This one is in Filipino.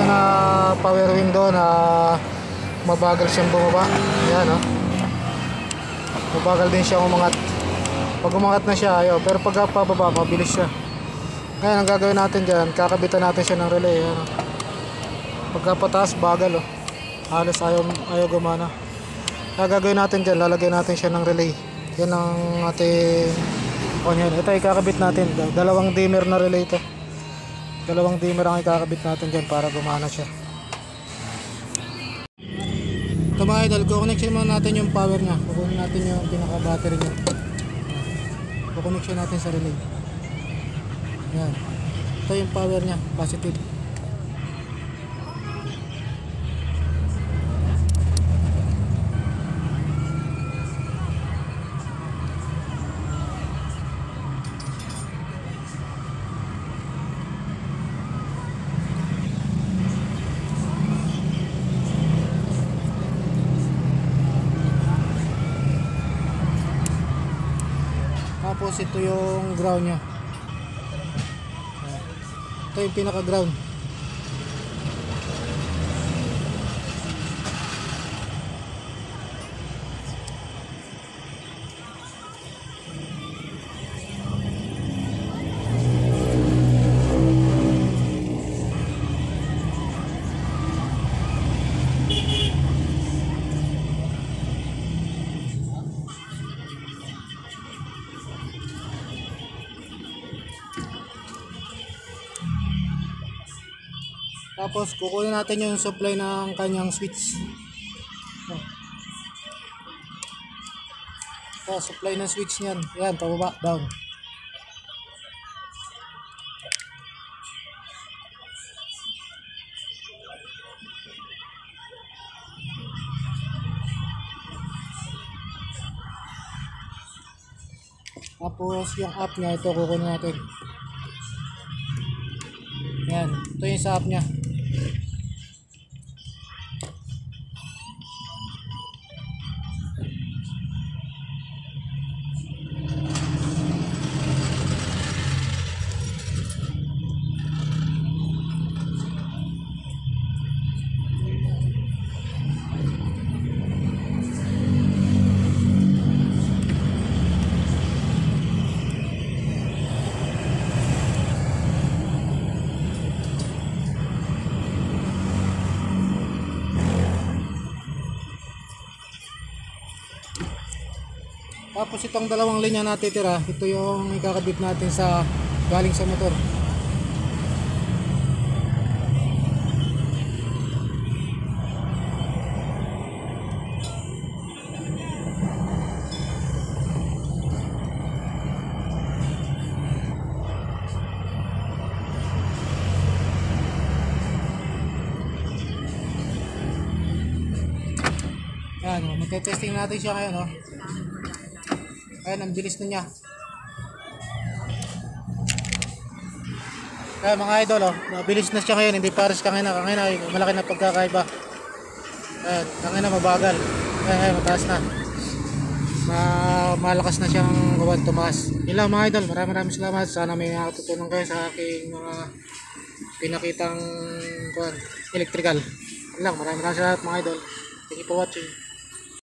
niya na power window na mabagal siyang bumaba. Ayan, oh. Mabagal din siya umangat. Pag umangat na siya, ayaw. Pero pag pababa, mabilis siya. Ngayon, ang gagawin natin dyan, kakabitan natin siya ng relay. Ayan, oh. Pagka pataas, bagal, oh. Halos ayaw gumana. Kaya gagawin natin dyan, lalagay natin siya ng relay. Yan ang ating yan. Ito ikakabit natin. Dalawang dimmer na relay ito. Dalawang dimmer ang ikakabit natin dyan para gumana siya. Ito mga idol, kukonnection muna natin yung power nya. Kukunin natin yung pinaka battery nya. Kukonnection natin sa relay. Yan. Ito yung power nya, positive. Tapos ito yung ground nya. Ito yung pinaka ground. Tapos kukunin natin yung supply ng kanyang switch. Ito, supply ng switch niyan. Yan, pababa, down. Tapos yung up niya, ito kukunin natin. Yan, ito yung sa up niya. Tapos itong dalawang linya na natitira, ito yung ikakabit natin sa galing sa motor. Yan, magte-testing natin siya ngayon, oh. Ayan, ang bilis na niya. Kaya mga idol, oh, mabilis na siya ngayon. Hindi pares kangina. Kangina, malaki na pagkakaiba. Ayan, kangina mabagal. Ayan, mataas na. Malakas na siyang gawan, tumaas. Yun lang mga idol, maraming salamat. Sana may nakatutunan kayo sa aking mga pinakitang electrical. Yun lang, maraming salamat mga idol. Thank you for watching.